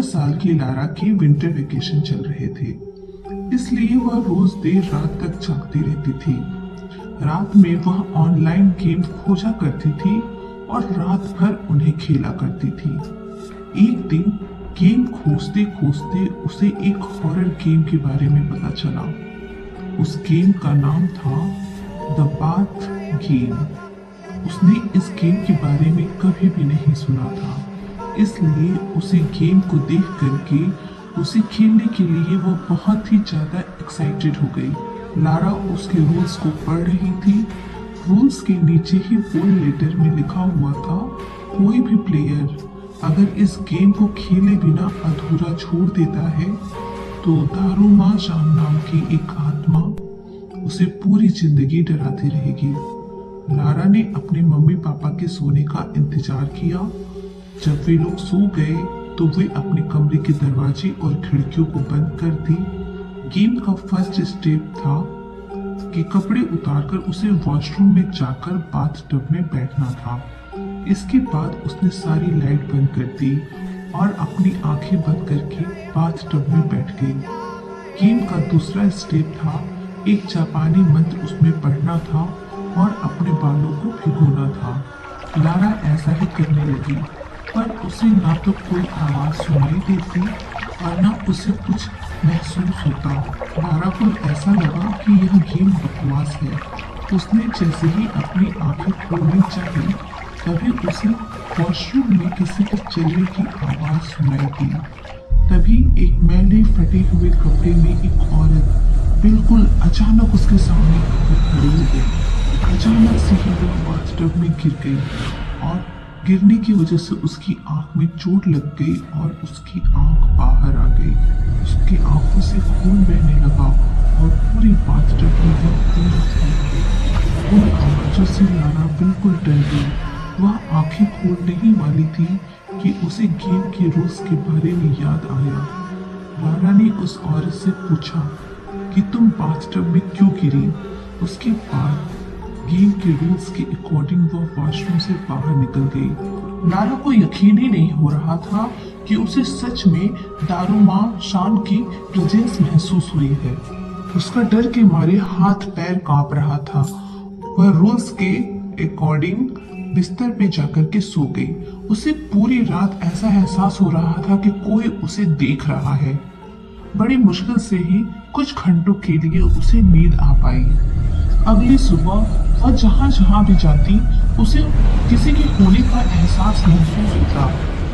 साल की लारा के विंटर वेकेशन चल रहे थे, इसलिए वह रोज देर रात तक जागती रहती थी। रात में वह ऑनलाइन गेम खोजा करती थी और रात भर उन्हें खेला करती थी। एक दिन गेम खोजते खोजते उसे एक हॉरर गेम के बारे में पता चला। उस गेम का नाम था द बाथ गेम। उसने इस गेम के बारे में कभी भी नहीं सुना था, इसलिए उसे गेम को देख करके उसे खेलने के लिए वो बहुत ही ज्यादा एक्साइटेड हो गई। लारा उसके रूल्स को पढ़ रही थी। रूल्स के नीचे ही बोल्ड लेटर में लिखा हुआ था, कोई भी प्लेयर अगर इस गेम को खेले बिना अधूरा छोड़ देता है तो दारूमा शाम नाम की एक आत्मा उसे पूरी जिंदगी डराती रहेगी। लारा ने अपने मम्मी पापा के सोने का इंतजार किया। जब वे लोग सो गए तो वे अपने कमरे के दरवाजे और खिड़कियों को बंद कर दी। गेम का फर्स्ट स्टेप था कि कपड़े उतारकर उसे वॉशरूम में जाकर बाथटब में बैठना था। इसके बाद उसने सारी लाइट बंद कर दी और अपनी आंखें बंद करके बाथटब में बैठ गई। गेम का दूसरा स्टेप था, एक जापानी मंत्र उसमें पढ़ना था और अपने बालों को भिगोना था। लारा ऐसा ही करने लगी, पर उसे ना तो कोई आवाज सुनाई देती और ना उसे कुछ महसूस होता। लारा को ऐसा लगा कि यह गेम बकवास है। उसने जैसे ही अपनी आंखें खोलनी चाहिए तभी उसे वॉशरूम में किसी के चलने की आवाज सुनाई दी। तभी एक मैले फटे हुए कपड़े में एक औरत बिल्कुल अचानक उसके सामने खड़ी हो गई। अचानक से ही वह बाथटब में गिर गई और गिरने की वजह से उसकी आंख में चोट लग गई और उसकी आंख बाहर आ गई। उसकी आंखों से खून बहने लगा और पूरी बाथटब में वह खून फैल गई। उन आवाजों से लारा बिल्कुल डर गई। वह आंखें खोलने ही वाली थी कि उसे गेम के रूल्स के बारे में याद आया। लारा ने उस औरत से पूछा कि तुम बाथटब में क्यों गिरी। उसके बाद गेम के रूल्स के अकॉर्डिंग वह वॉशरूम से बाहर निकल गई। लारा को यकीन ही नहीं हो रहा था कि उसे सच में दारूमा शान की प्रेजेंस महसूस हुई है। उसका डर के मारे हाथ पैर कांप रहा था। वह रूल्स के अकॉर्डिंग बिस्तर पे जाकर के सो गई। उसे पूरी रात ऐसा एहसास हो रहा था कि कोई उसे देख रहा है। बड़ी मुश्किल से ही कुछ घंटों के लिए उसे नींद आ पाई। अगली सुबह वह जहाँ जहाँ भी जाती उसे किसी के होने का एहसास महसूस होता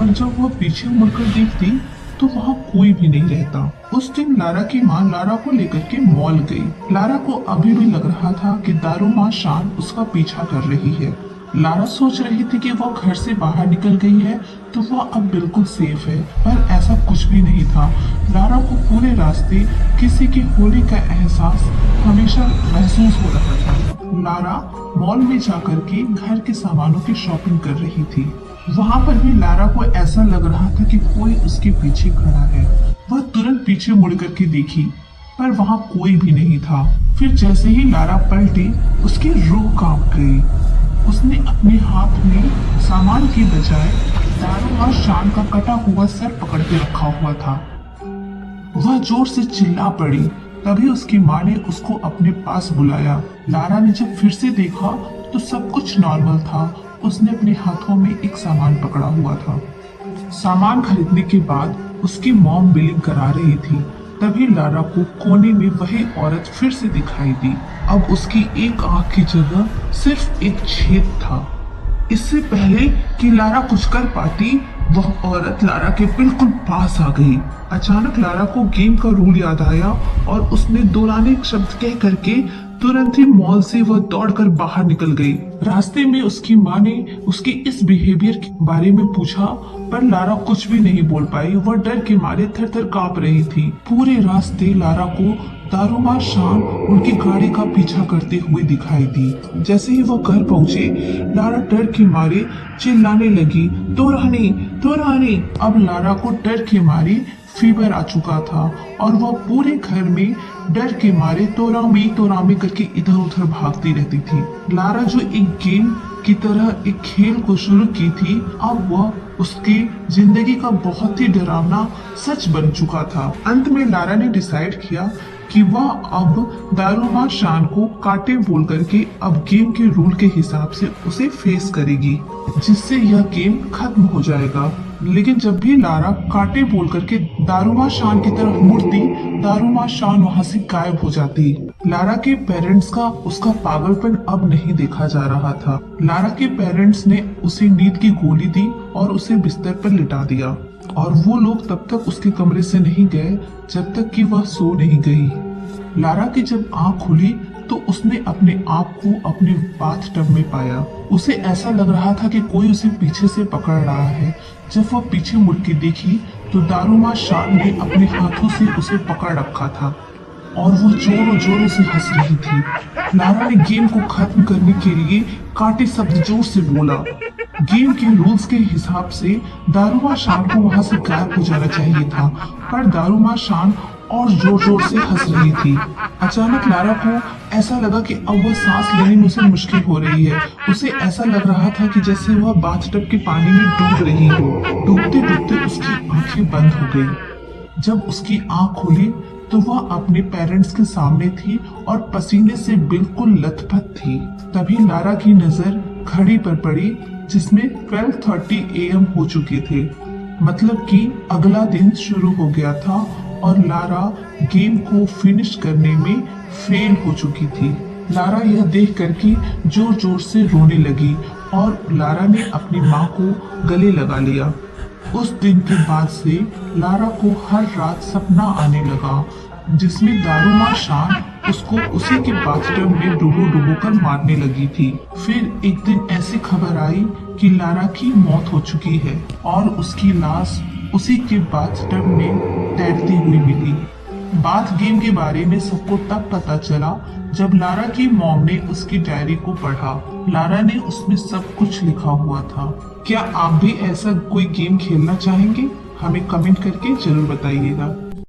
और जब वह पीछे मुड़कर देखती तो वहाँ कोई भी नहीं रहता। उस दिन लारा की माँ लारा को लेकर के मॉल गई। लारा को अभी भी लग रहा था कि दारूमा शान उसका पीछा कर रही है। लारा सोच रही थी कि वह घर से बाहर निकल गई है तो वह अब बिल्कुल सेफ है, पर ऐसा कुछ भी नहीं था। लारा को पूरे रास्ते किसी के होने का एहसास हमेशा महसूस हो रहा था। लारा मॉल में जाकर के घर के सामानों की शॉपिंग कर रही थी। वहाँ पर भी लारा को ऐसा लग रहा था कि कोई उसके पीछे खड़ा है। वह तुरंत पीछे मुड़ करके देखी, पर वहाँ कोई भी नहीं था। फिर जैसे ही लारा पलटी उसकी रूह कांप गई। उसने अपने हाथ में सामान की बजाय दारूमा शान का कटा हुआ सर पकड़ के रखा हुआ था। वह जोर से चिल्ला पड़ी। तभी उसकी माँ ने उसको अपने पास बुलाया। लारा ने जब फिर से देखा तो सब कुछ नॉर्मल था। उसने अपने हाथों में एक सामान पकड़ा हुआ था। सामान खरीदने के बाद उसकी मॉम बिलिंग करा रही थी। तभी लारा को कोने में वही औरत फिर से दिखाई दी। अब उसकी एक आंख की जगह सिर्फ एक छेद था। इससे पहले कि लारा कुछ कर पाती वह औरत लारा के बिल्कुल पास आ गई। अचानक लारा को गेम का रूल याद आया और उसने दोलाने शब्द कह करके तुरंत ही मॉल से वह दौड़कर बाहर निकल गई। रास्ते में उसकी माँ ने उसके इस बिहेवियर के बारे में पूछा, पर लारा कुछ भी नहीं बोल पाई। वह डर के मारे थर थर कांप रही थी। पूरे रास्ते लारा को दारूमा शान उनकी गाड़ी का पीछा करते हुए दिखाई दी। जैसे ही वह घर पहुंचे, लारा डर के मारे चिल्लाने लगी, तो रानी। अब लारा को डर के मारे फीवर आ चुका था और वह पूरे घर में डर के मारे तोरामी करके इधर उधर भागती रहती थी। लारा जो एक गेम की तरह एक खेल को शुरू की थी, अब वह उसकी जिंदगी का बहुत ही डरावना सच बन चुका था। अंत में लारा ने डिसाइड किया कि वह अब दारोगा शान को काटे बोल करके अब गेम के रूल के हिसाब से उसे फेस करेगी, जिससे यह गेम खत्म हो जाएगा। लेकिन जब भी लारा काटे बोल करके दारुमा शान की तरफ मुड़ती, दारुमा शान वहां से गायब हो जाती। लारा के पेरेंट्स का उसका पागलपन अब नहीं देखा जा रहा था। लारा के पेरेंट्स ने उसे नींद की गोली दी और उसे बिस्तर पर लिटा दिया, और वो लोग तब तक उसके कमरे से नहीं गए जब तक कि वह सो नहीं गई। लारा की जब आंख खुली तो उसने अपने आप को अपने बाथ टब में पाया। उसे ऐसा लग रहा था कि कोई उसे पीछे से पकड़ रहा है। जब वह पीछे मुड़ के देखी तो दारुमा शान ने अपने हाथों से उसे पकड़ रखा था और वो जोरों जोरों से हंस रही थी। लारा ने गेम को खत्म करने के लिए काटे शब्द जोर से बोला। गेम के रूल्स के हिसाब से दारुमा शान को वहां से गायब हो जाना चाहिए था, पर दारुमा शान और जोर जोर से हंस रही थी। अचानक लारा को ऐसा लगा कि अब वह सांस लेने में उसे मुश्किल हो रही है। उसे ऐसा लग रहा था कि जैसे वह बाथटब के पानी में डूब रही हो। डूबते डूबते उसकी आंखें बंद हो गई। जब उसकी आंख खुली तो वह अपने पेरेंट्स के सामने थी और पसीने से बिल्कुल लथपथ थी। तभी लारा की नजर घड़ी पर पड़ी, जिसमें 12:30 AM हो चुके थे। मतलब कि अगला दिन शुरू हो गया था और लारा गेम को फिनिश करने में फेल हो चुकी थी। लारा यह देख कर के जोर जोर से रोने लगी और लारा ने अपनी माँ को गले लगा लिया। उस दिन के बाद से लारा को हर रात सपना आने लगा, जिसमें दारुमा शान उसको उसी के बाथटब में डुबो कर मारने लगी थी। फिर एक दिन ऐसी खबर आई कि लारा की मौत हो चुकी है और उसकी लाश उसी के बाथटब में तैरती हुई मिली। बाथ गेम के बारे में सबको तब पता चला जब लारा की मॉम ने उसकी डायरी को पढ़ा। लारा ने उसमें सब कुछ लिखा हुआ था। क्या आप भी ऐसा कोई गेम खेलना चाहेंगे? हमें कमेंट करके जरूर बताइएगा।